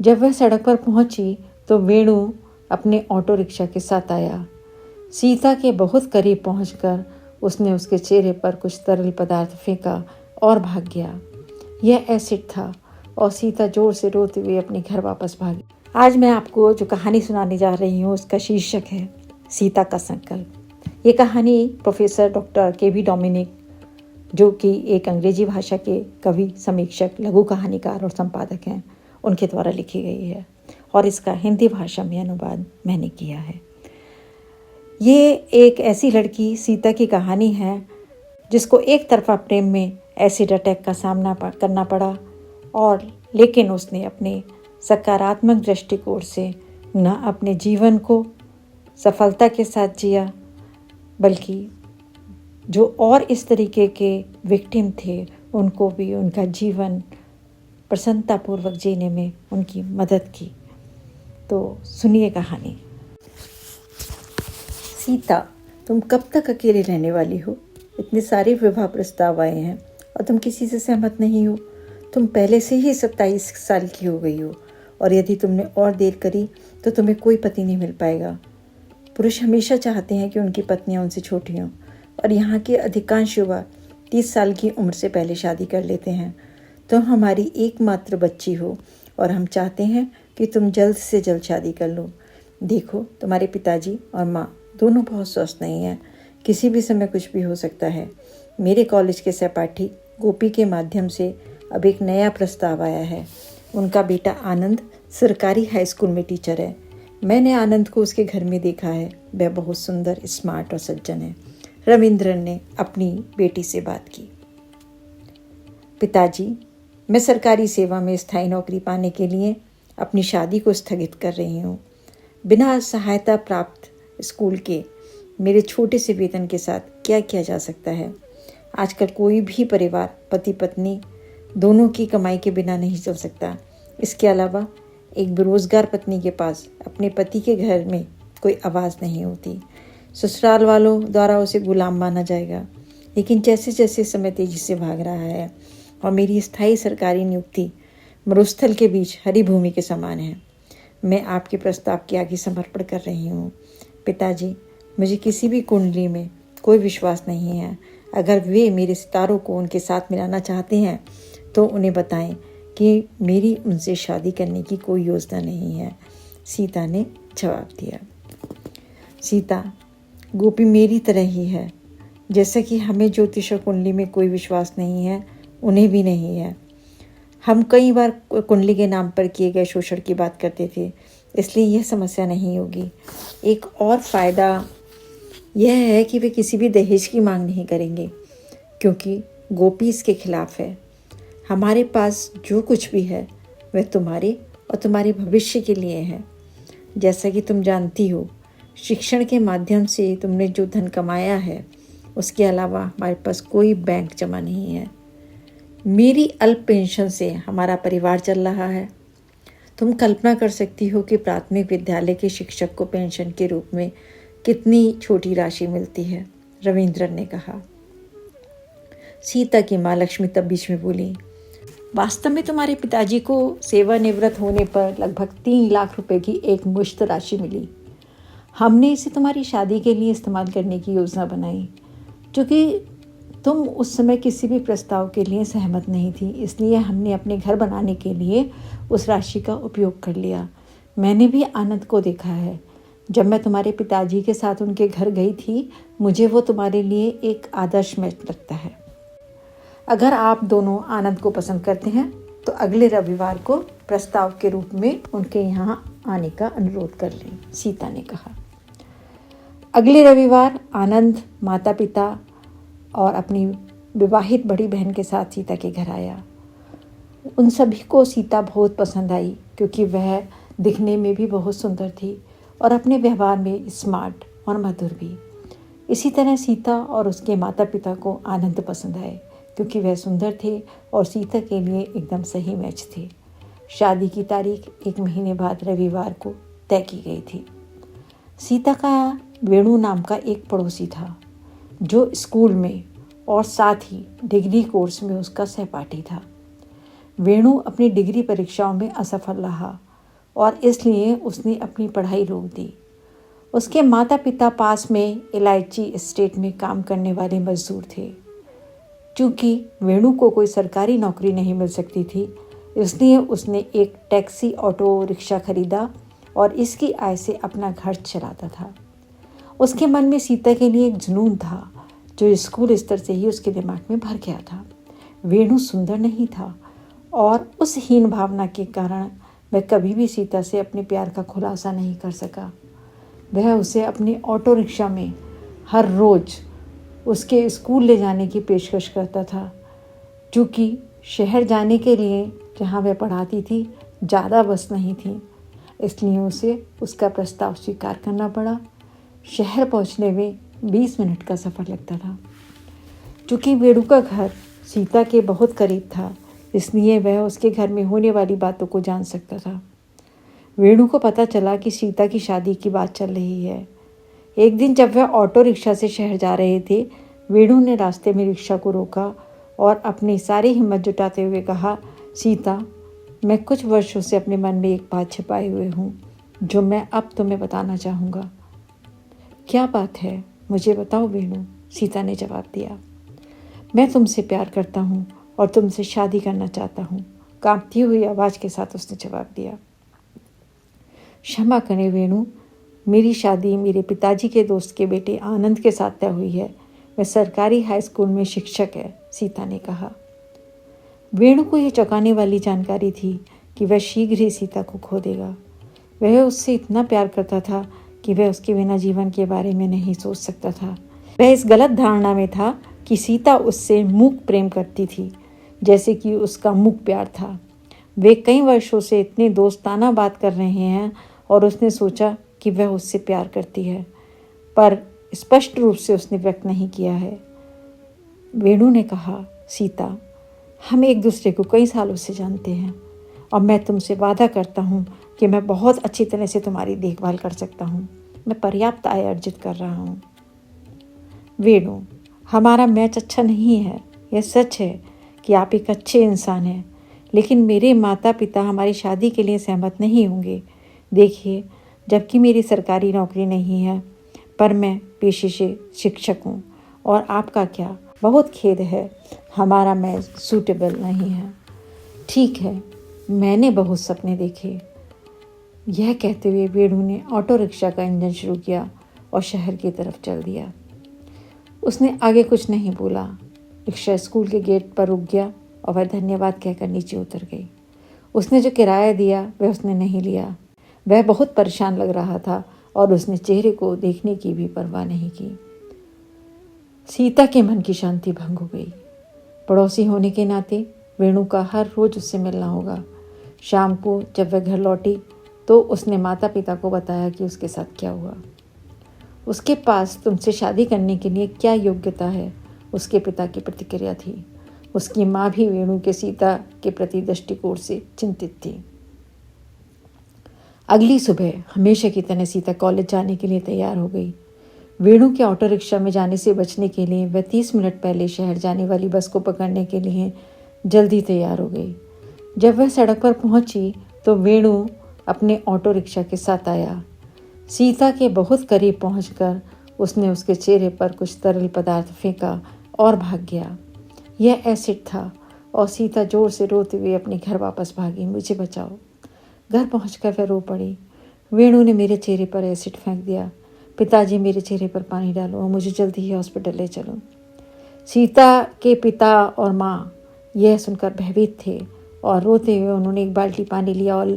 जब वह सड़क पर पहुंची तो वेणु अपने ऑटो रिक्शा के साथ आया। सीता के बहुत करीब पहुंचकर उसने उसके चेहरे पर कुछ तरल पदार्थ फेंका और भाग गया। यह एसिड था और सीता जोर से रोते हुए अपने घर वापस भागी। आज मैं आपको जो कहानी सुनाने जा रही हूँ उसका शीर्षक है सीता का संकल्प। ये कहानी प्रोफेसर डॉक्टर के.वी. डोमिनिक, जो कि एक अंग्रेजी भाषा के कवि, समीक्षक, लघु कहानीकार और संपादक हैं, उनके द्वारा लिखी गई है और इसका हिंदी भाषा में अनुवाद मैंने किया है। ये एक ऐसी लड़की सीता की कहानी है जिसको एक तरफा प्रेम में एसिड अटैक का सामना करना पड़ा, और लेकिन उसने अपने सकारात्मक दृष्टिकोण से न अपने जीवन को सफलता के साथ जिया, बल्कि जो और इस तरीके के विक्टिम थे उनको भी उनका जीवन प्रसन्नतापूर्वक जीने में उनकी मदद की। तो सुनिए कहानी। सीता, तुम कब तक अकेले रहने वाली हो? इतने सारे विवाह प्रस्ताव आए हैं और तुम किसी से सहमत नहीं हो। तुम पहले से ही 27 साल की हो गई हो और यदि तुमने और देर करी तो तुम्हें कोई पति नहीं मिल पाएगा। पुरुष हमेशा चाहते हैं कि उनकी पत्नियां उनसे छोटी हों और यहाँ के अधिकांश युवा 30 साल की उम्र से पहले शादी कर लेते हैं। तुम हमारी एकमात्र बच्ची हो और हम चाहते हैं कि तुम जल्द से जल्द शादी कर लो। देखो, तुम्हारे पिताजी और माँ दोनों बहुत स्वस्थ नहीं हैं। किसी भी समय कुछ भी हो सकता है। मेरे कॉलेज के सहपाठी गोपी के माध्यम से अब एक नया प्रस्ताव आया है। उनका बेटा आनंद सरकारी हाई स्कूल में टीचर है। मैंने आनंद को उसके घर में देखा है। वह बहुत सुंदर, स्मार्ट और सज्जन है। रविंद्रन ने अपनी बेटी से बात की। पिताजी, मैं सरकारी सेवा में स्थायी नौकरी पाने के लिए अपनी शादी को स्थगित कर रही हूँ। बिना सहायता प्राप्त स्कूल के मेरे छोटे से वेतन के साथ क्या किया जा सकता है? आजकल कोई भी परिवार पति पत्नी दोनों की कमाई के बिना नहीं चल सकता। इसके अलावा एक बेरोजगार पत्नी के पास अपने पति के घर में कोई आवाज़ नहीं होती। ससुराल वालों द्वारा उसे गुलाम माना जाएगा। लेकिन जैसे जैसे समय तेजी से भाग रहा है और मेरी स्थायी सरकारी नियुक्ति मरुस्थल के बीच हरी भूमि के समान है, मैं आपके प्रस्ताव के आगे समर्पण कर रही हूँ। पिताजी, मुझे किसी भी कुंडली में कोई विश्वास नहीं है। अगर वे मेरे सितारों को उनके साथ मिलाना चाहते हैं तो उन्हें बताएं कि मेरी उनसे शादी करने की कोई योजना नहीं है। सीता ने जवाब दिया। सीता, गोपी मेरी तरह ही है। जैसा कि हमें ज्योतिष और कुंडली में कोई विश्वास नहीं है, उन्हें भी नहीं है। हम कई बार कुंडली के नाम पर किए गए शोषण की बात करते थे, इसलिए यह समस्या नहीं होगी। एक और फ़ायदा यह है कि वे किसी भी दहेज की मांग नहीं करेंगे, क्योंकि गोपी इसके खिलाफ है। हमारे पास जो कुछ भी है वह तुम्हारे और तुम्हारे भविष्य के लिए है। जैसा कि तुम जानती हो, शिक्षण के माध्यम से तुमने जो धन कमाया है उसके अलावा हमारे पास कोई बैंक जमा नहीं है। मेरी अल्प पेंशन से हमारा परिवार चल रहा है। तुम कल्पना कर सकती हो कि प्राथमिक विद्यालय के शिक्षक को पेंशन के रूप में कितनी छोटी राशि मिलती है, रविंद्रन ने कहा। सीता की माँ लक्ष्मी तब बीच में बोली, वास्तव में तुम्हारे पिताजी को सेवानिवृत्त होने पर लगभग 3 लाख रुपए की एक मुश्त राशि मिली। हमने इसे तुम्हारी शादी के लिए इस्तेमाल करने की योजना बनाई, क्योंकि तुम उस समय किसी भी प्रस्ताव के लिए सहमत नहीं थी, इसलिए हमने अपने घर बनाने के लिए उस राशि का उपयोग कर लिया। मैंने भी आनंद को देखा है। जब मैं तुम्हारे पिताजी के साथ उनके घर गई थी, मुझे वो तुम्हारे लिए एक आदर्श मैच लगता है। अगर आप दोनों आनंद को पसंद करते हैं तो अगले रविवार को प्रस्ताव के रूप में उनके यहाँ आने का अनुरोध कर लें, सीता ने कहा। अगले रविवार आनंद माता पिता और अपनी विवाहित बड़ी बहन के साथ सीता के घर आया। उन सभी को सीता बहुत पसंद आई, क्योंकि वह दिखने में भी बहुत सुंदर थी और अपने व्यवहार में स्मार्ट और मधुर भी। इसी तरह सीता और उसके माता पिता को आनंद पसंद आए, क्योंकि वह सुंदर थे और सीता के लिए एकदम सही मैच थे। शादी की तारीख 1 महीने बाद रविवार को तय की गई थी। सीता का वेणु नाम का एक पड़ोसी था, जो स्कूल में और साथ ही डिग्री कोर्स में उसका सहपाठी था। वेणु अपनी डिग्री परीक्षाओं में असफल रहा और इसलिए उसने अपनी पढ़ाई रोक दी। उसके माता पिता पास में इलायची एस्टेट में काम करने वाले मजदूर थे। चूँकि वेणु को कोई सरकारी नौकरी नहीं मिल सकती थी, इसलिए उसने एक टैक्सी ऑटो रिक्शा खरीदा और इसकी आय से अपना घर चलाता था। उसके मन में सीता के लिए एक जुनून था जो स्कूल स्तर से ही उसके दिमाग में भर गया था। वेणु सुंदर नहीं था और उस हीन भावना के कारण वह कभी भी सीता से अपने प्यार का खुलासा नहीं कर सका। वह उसे अपनी ऑटो रिक्शा में हर रोज़ उसके स्कूल ले जाने की पेशकश करता था। चूँकि शहर जाने के लिए जहाँ वह पढ़ाती थी ज़्यादा बस नहीं थी, इसलिए उसे उसका प्रस्ताव स्वीकार करना पड़ा। शहर पहुँचने में 20 मिनट का सफ़र लगता था। चूँकि वेणु का घर सीता के बहुत करीब था, इसलिए वह उसके घर में होने वाली बातों को जान सकता था। वेणु को पता चला कि सीता की शादी की बात चल रही है। एक दिन जब वह ऑटो रिक्शा से शहर जा रहे थे, वेणु ने रास्ते में रिक्शा को रोका और अपनी सारी हिम्मत जुटाते हुए कहा, सीता, मैं कुछ वर्षों से अपने मन में एक बात छिपाए हुए हूँ जो मैं अब तुम्हें बताना चाहूँगा। क्या बात है, मुझे बताओ वेणु, सीता ने जवाब दिया। मैं तुमसे प्यार करता हूँ और तुमसे शादी करना चाहता हूँ, कांपती हुई आवाज़ के साथ उसने जवाब दिया। क्षमा करें वेणु, मेरी शादी मेरे पिताजी के दोस्त के बेटे आनंद के साथ तय हुई है। वह सरकारी हाई स्कूल में शिक्षक है, सीता ने कहा। वेणु को यह चौंकाने वाली जानकारी थी कि वह शीघ्र ही सीता को खो देगा। वह उससे इतना प्यार करता था कि वह उसके बिना जीवन के बारे में नहीं सोच सकता था। वह इस गलत धारणा में था कि सीता उससे मूक प्रेम करती थी, जैसे कि उसका मूक प्यार था। वे कई वर्षों से इतने दोस्ताना बात कर रहे हैं और उसने सोचा कि वह उससे प्यार करती है, पर स्पष्ट रूप से उसने व्यक्त नहीं किया है। वेणु ने कहा, सीता, हम एक दूसरे को कई सालों से जानते हैं और मैं तुमसे वादा करता हूँ कि मैं बहुत अच्छी तरह से तुम्हारी देखभाल कर सकता हूँ। मैं पर्याप्त आय अर्जित कर रहा हूँ। वेणु, हमारा मैच अच्छा नहीं है। यह सच है कि आप एक अच्छे इंसान हैं, लेकिन मेरे माता पिता हमारी शादी के लिए सहमत नहीं होंगे। देखिए, जबकि मेरी सरकारी नौकरी नहीं है, पर मैं पेशे से शिक्षक हूँ, और आपका क्या, बहुत खेद है, हमारा मैच सूटेबल नहीं है। ठीक है, मैंने बहुत सपने देखे। यह कहते हुए वेणु ने ऑटो रिक्शा का इंजन शुरू किया और शहर की तरफ चल दिया। उसने आगे कुछ नहीं बोला। रिक्शा स्कूल के गेट पर रुक गया और वह धन्यवाद कहकर नीचे उतर गई। उसने जो किराया दिया वह उसने नहीं लिया। वह बहुत परेशान लग रहा था और उसने चेहरे को देखने की भी परवाह नहीं की। सीता के मन की शांति भंग हो गई। पड़ोसी होने के नाते वेणु का हर रोज उससे मिलना होगा। शाम को जब वह घर लौटी तो उसने माता पिता को बताया कि उसके साथ क्या हुआ। उसके पास तुमसे शादी करने के लिए क्या योग्यता है, उसके पिता की प्रतिक्रिया थी। उसकी माँ भी वेणु के सीता के प्रति दृष्टिकोण से चिंतित थी। अगली सुबह हमेशा की तरह सीता कॉलेज जाने के लिए तैयार हो गई। वेणु के ऑटो रिक्शा में जाने से बचने के लिए वह 30 मिनट पहले शहर जाने वाली बस को पकड़ने के लिए जल्दी तैयार हो गई। जब वह सड़क पर पहुंची तो वेणु अपने ऑटो रिक्शा के साथ आया। सीता के बहुत करीब पहुंचकर उसने उसके चेहरे पर कुछ तरल पदार्थ फेंका और भाग गया। यह एसिड था और सीता जोर से रोते हुए अपने घर वापस भागी, मुझे बचाओ। घर पहुंचकर वह रो पड़ी। वेणु ने मेरे चेहरे पर एसिड फेंक दिया। पिताजी, मेरे चेहरे पर पानी डालो और मुझे जल्दी ही हॉस्पिटल ले चलो। सीता के पिता और माँ यह सुनकर भयभीत थे और रोते हुए उन्होंने एक बाल्टी पानी लिया और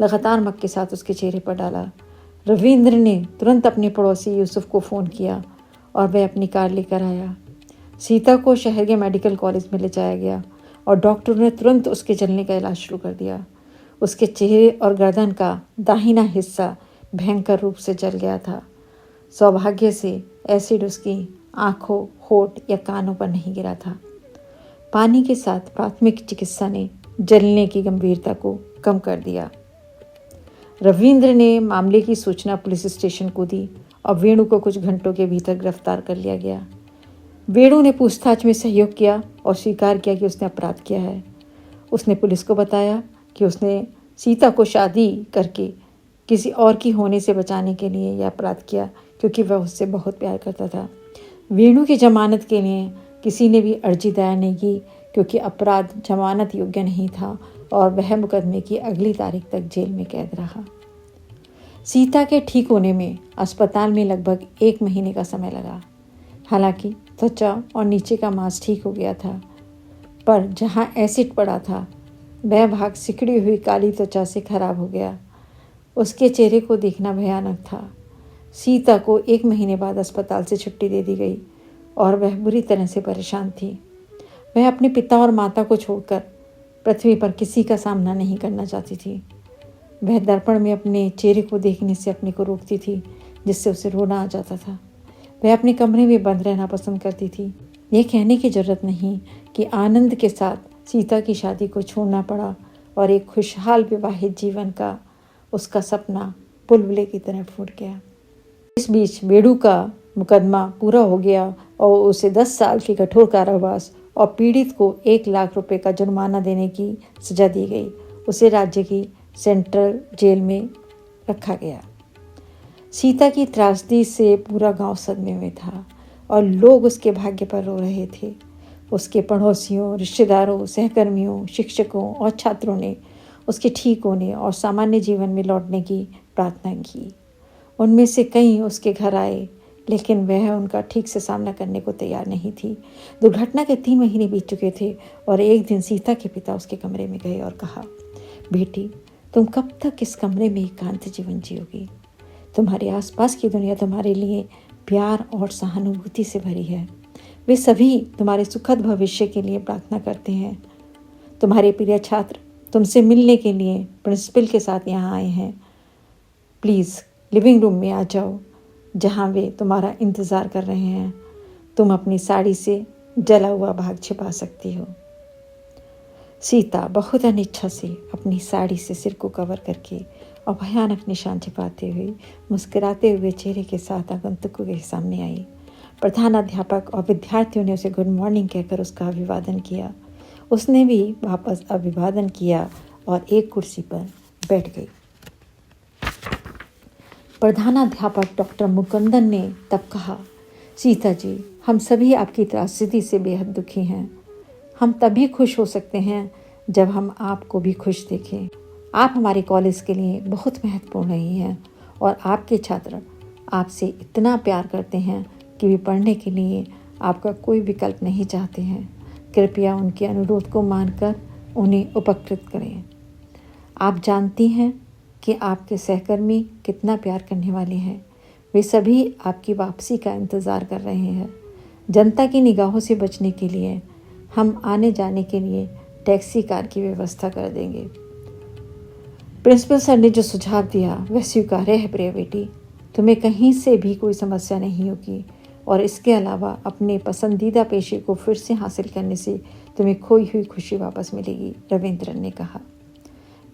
लगातार मग के साथ उसके चेहरे पर डाला। रविंद्र ने तुरंत अपने पड़ोसी यूसुफ को फ़ोन किया और वह अपनी कार लेकर आया। सीता को शहर के मेडिकल कॉलेज में ले जाया गया और डॉक्टर ने तुरंत उसके जलने का इलाज शुरू कर दिया। उसके चेहरे और गर्दन का दाहिना हिस्सा भयंकर रूप से जल गया था। सौभाग्य से एसिड उसकी आँखों, होठ या कानों पर नहीं गिरा था। पानी के साथ प्राथमिक चिकित्सा ने जलने की गंभीरता को कम कर दिया। रविंद्र ने मामले की सूचना पुलिस स्टेशन को दी और वेणु को कुछ घंटों के भीतर गिरफ्तार कर लिया गया। वेणु ने पूछताछ में सहयोग किया और स्वीकार किया कि उसने अपराध किया है। उसने पुलिस को बताया कि उसने सीता को शादी करके किसी और की होने से बचाने के लिए यह अपराध किया, क्योंकि वह उससे बहुत प्यार करता था। वेणु की जमानत के लिए किसी ने भी अर्जी दायर नहीं की, क्योंकि अपराध जमानत योग्य नहीं था और वह मुकदमे की अगली तारीख तक जेल में कैद रहा। सीता के ठीक होने में अस्पताल में लगभग 1 महीने का समय लगा। हालांकि त्वचा और नीचे का मांस ठीक हो गया था, पर जहां एसिड पड़ा था वह भाग सिकुड़ी हुई काली त्वचा से खराब हो गया। उसके चेहरे को देखना भयानक था। सीता को 1 महीने बाद अस्पताल से छुट्टी दे दी गई और वह बुरी तरह से परेशान थी। वह अपने पिता और माता को छोड़कर पृथ्वी पर किसी का सामना नहीं करना चाहती थी। वह दर्पण में अपने चेहरे को देखने से अपने को रोकती थी, जिससे उसे रोना आ जाता था। वह अपने कमरे में बंद रहना पसंद करती थी। यह कहने की जरूरत नहीं कि आनंद के साथ सीता की शादी को छोड़ना पड़ा और एक खुशहाल विवाहित जीवन का उसका सपना बुलबुले की तरह फूट गया। इस बीच वेणु का मुकदमा पूरा हो गया और उसे 10 साल के कठोर कारावास और पीड़ित को 1 लाख रुपए का जुर्माना देने की सजा दी गई। उसे राज्य की सेंट्रल जेल में रखा गया। सीता की त्रासदी से पूरा गांव सदमे में था और लोग उसके भाग्य पर रो रहे थे। उसके पड़ोसियों, रिश्तेदारों, सहकर्मियों, शिक्षकों और छात्रों ने उसके ठीक होने और सामान्य जीवन में लौटने की प्रार्थना की। उनमें से कई उसके घर आए, लेकिन वह उनका ठीक से सामना करने को तैयार नहीं थी। दुर्घटना के 3 महीने बीत चुके थे और एक दिन सीता के पिता उसके कमरे में गए और कहा, बेटी, तुम कब तक इस कमरे में एकांत जीवन जियोगी? तुम्हारे आसपास की दुनिया तुम्हारे लिए प्यार और सहानुभूति से भरी है। वे सभी तुम्हारे सुखद भविष्य के लिए प्रार्थना करते हैं। तुम्हारे प्रिय छात्र तुमसे मिलने के लिए प्रिंसिपल के साथ यहाँ आए हैं। प्लीज़ लिविंग रूम में आ जाओ, जहाँ वे तुम्हारा इंतज़ार कर रहे हैं। तुम अपनी साड़ी से जला हुआ भाग छिपा सकती हो। सीता बहुत अनिच्छा से अपनी साड़ी से सिर को कवर करके और भयानक निशान छिपाते हुए मुस्कुराते हुए चेहरे के साथ आगंतुकों के सामने आई। प्रधानाध्यापक और विद्यार्थियों ने उसे गुड मॉर्निंग कहकर उसका अभिवादन किया। उसने भी वापस अभिवादन किया और एक कुर्सी पर बैठ गई। प्रधानाध्यापक डॉक्टर मुकुंदन ने तब कहा, सीता जी, हम सभी आपकी त्रासदी से बेहद दुखी हैं। हम तभी खुश हो सकते हैं जब हम आपको भी खुश देखें। आप हमारे कॉलेज के लिए बहुत महत्वपूर्ण रही हैं और आपके छात्र आपसे इतना प्यार करते हैं कि वे पढ़ने के लिए आपका कोई विकल्प नहीं चाहते हैं। कृपया उनके अनुरोध को मानकर उन्हें उपकृत करें। आप जानती हैं कि आपके सहकर्मी कितना प्यार करने वाले हैं। वे सभी आपकी वापसी का इंतज़ार कर रहे हैं। जनता की निगाहों से बचने के लिए हम आने जाने के लिए टैक्सी कार की व्यवस्था कर देंगे। प्रिंसिपल सर ने जो सुझाव दिया वह स्वीकार्य है प्रिय बेटी। तुम्हें कहीं से भी कोई समस्या नहीं होगी और इसके अलावा अपने पसंदीदा पेशे को फिर से हासिल करने से तुम्हें खोई हुई खुशी वापस मिलेगी, रविंद्रन ने कहा।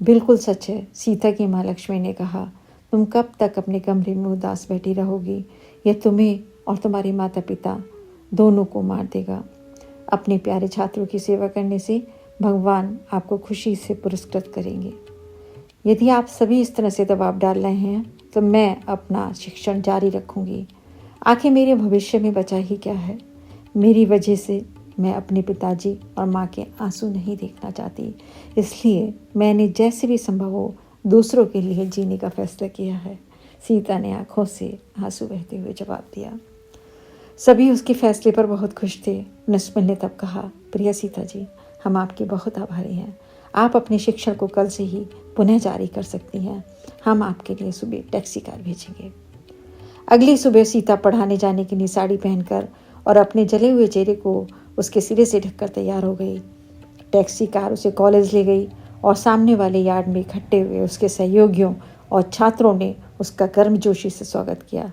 बिल्कुल सच है, सीता की माँ लक्ष्मी ने कहा। तुम कब तक अपने कमरे में उदास बैठी रहोगी? यह तुम्हें और तुम्हारे माता पिता दोनों को मार देगा। अपने प्यारे छात्रों की सेवा करने से भगवान आपको खुशी से पुरस्कृत करेंगे। यदि आप सभी इस तरह से दबाव डाल रहे हैं तो मैं अपना शिक्षण जारी रखूंगी। आखिर मेरे भविष्य में बचा ही क्या है? मेरी वजह से मैं अपने पिताजी और माँ के आंसू नहीं देखना चाहती, इसलिए मैंने जैसे भी संभव हो दूसरों के लिए जीने का फैसला किया है। सीता ने आंखों से आंसू बहते हुए जवाब दिया। सभी उसके फैसले पर बहुत खुश थे। प्रिंसिपल ने तब कहा, प्रिय सीता जी, हम आपके बहुत आभारी हैं। आप अपने शिक्षण को कल से ही पुनः जारी कर सकती हैं। हम आपके लिए सुबह टैक्सी कार भेजेंगे। अगली सुबह सीता पढ़ाने जाने के लिए साड़ी पहनकर और अपने जले हुए चेहरे को उसके सिरे से ढककर तैयार हो गई। टैक्सी कार उसे कॉलेज ले गई और सामने वाले यार्ड में इकट्ठे हुए उसके सहयोगियों और छात्रों ने उसका गर्मजोशी से स्वागत किया।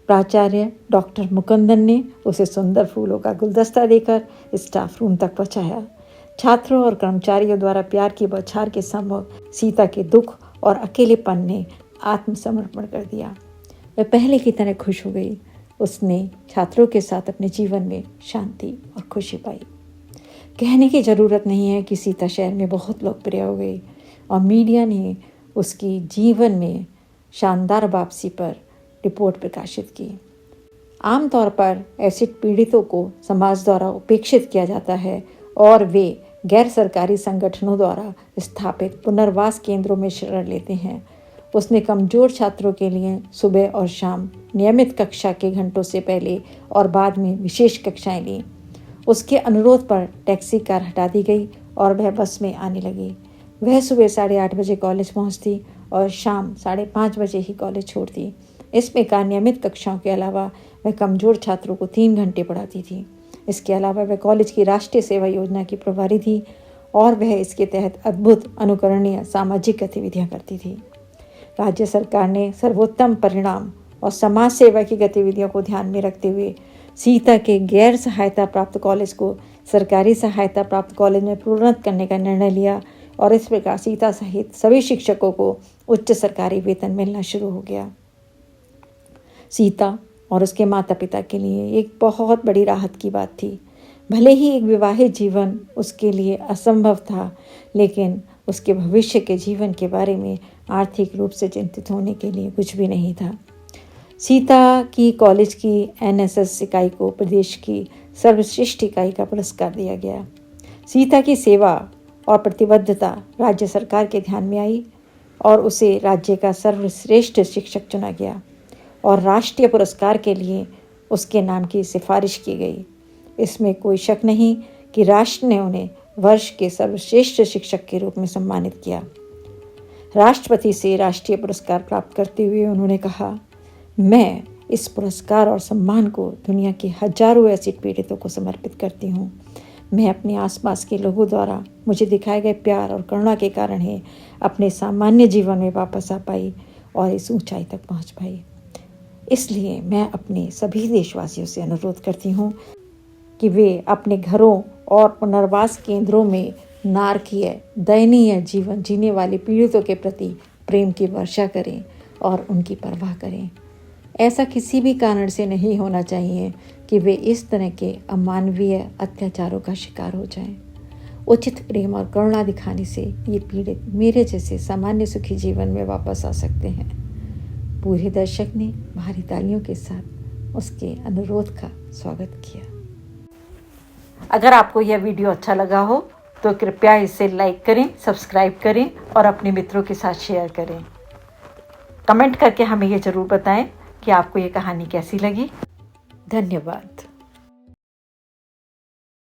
प्राचार्य डॉक्टर मुकुंदन ने उसे सुंदर फूलों का गुलदस्ता देकर स्टाफ रूम तक पहुंचाया। छात्रों और कर्मचारियों द्वारा प्यार की बौछार के संभव सीता के दुख और अकेलेपन ने आत्मसमर्पण कर दिया। वह पहले की तरह खुश हो गई। उसने छात्रों के साथ अपने जीवन में शांति और खुशी पाई। कहने की ज़रूरत नहीं है कि सीता शहर में बहुत लोकप्रिय हो गई। और मीडिया ने उसकी जीवन में शानदार वापसी पर रिपोर्ट प्रकाशित की। आमतौर पर एसिड पीड़ितों को समाज द्वारा उपेक्षित किया जाता है और वे गैर सरकारी संगठनों द्वारा स्थापित पुनर्वास केंद्रों में शरण लेते हैं। उसने कमज़ोर छात्रों के लिए सुबह और शाम नियमित कक्षा के घंटों से पहले और बाद में विशेष कक्षाएं लीं। उसके अनुरोध पर टैक्सी कार हटा दी गई और वह बस में आने लगी। वह सुबह 8:30 बजे कॉलेज पहुंचती और शाम 5:30 बजे ही कॉलेज छोड़ती। इस प्रकार नियमित कक्षाओं के अलावा वह कमज़ोर छात्रों को 3 घंटे पढ़ाती थी। इसके अलावा वह कॉलेज की राष्ट्रीय सेवा योजना की प्रभारी थी और वह इसके तहत अद्भुत अनुकरणीय सामाजिक गतिविधियां करती थी। राज्य सरकार ने सर्वोत्तम परिणाम और समाज सेवा की गतिविधियों को ध्यान में रखते हुए सीता के गैर सहायता प्राप्त कॉलेज को सरकारी सहायता प्राप्त कॉलेज में प्रोन्नत करने का निर्णय लिया और इस प्रकार सीता सहित सभी शिक्षकों को उच्च सरकारी वेतन मिलना शुरू हो गया। सीता और उसके माता पिता के लिए एक बहुत बड़ी राहत की बात थी। भले ही एक विवाहित जीवन उसके लिए असंभव था, लेकिन उसके भविष्य के जीवन के बारे में आर्थिक रूप से चिंतित होने के लिए कुछ भी नहीं था। सीता की कॉलेज की एनएसएस इकाई को प्रदेश की सर्वश्रेष्ठ इकाई का पुरस्कार दिया गया। सीता की सेवा और प्रतिबद्धता राज्य सरकार के ध्यान में आई और उसे राज्य का सर्वश्रेष्ठ शिक्षक चुना गया और राष्ट्रीय पुरस्कार के लिए उसके नाम की सिफारिश की गई। इसमें कोई शक नहीं कि राष्ट्र ने उन्हें वर्ष के सर्वश्रेष्ठ शिक्षक के रूप में सम्मानित किया। राष्ट्रपति से राष्ट्रीय पुरस्कार प्राप्त करते हुए उन्होंने कहा, मैं इस पुरस्कार और सम्मान को दुनिया के हजारों एसिड पीड़ितों को समर्पित करती हूँ। मैं अपने आसपास के लोगों द्वारा मुझे दिखाए गए प्यार और करुणा के कारण ही अपने सामान्य जीवन में वापस आ पाई और इस ऊंचाई तक पहुँच पाई। इसलिए मैं अपने सभी देशवासियों से अनुरोध करती हूँ कि वे अपने घरों और पुनर्वास केंद्रों में नारकीय दयनीय जीवन जीने वाले पीड़ितों के प्रति प्रेम की वर्षा करें और उनकी परवाह करें। ऐसा किसी भी कारण से नहीं होना चाहिए कि वे इस तरह के अमानवीय अत्याचारों का शिकार हो जाएं। उचित प्रेम और करुणा दिखाने से ये पीड़ित मेरे जैसे सामान्य सुखी जीवन में वापस आ सकते हैं। पूरे दर्शक ने भारी तालियों के साथ उसके अनुरोध का स्वागत किया। अगर आपको यह वीडियो अच्छा लगा हो तो कृपया इसे लाइक करें, सब्सक्राइब करें और अपने मित्रों के साथ शेयर करें। कमेंट करके हमें ये ज़रूर बताएं कि आपको ये कहानी कैसी लगी। धन्यवाद।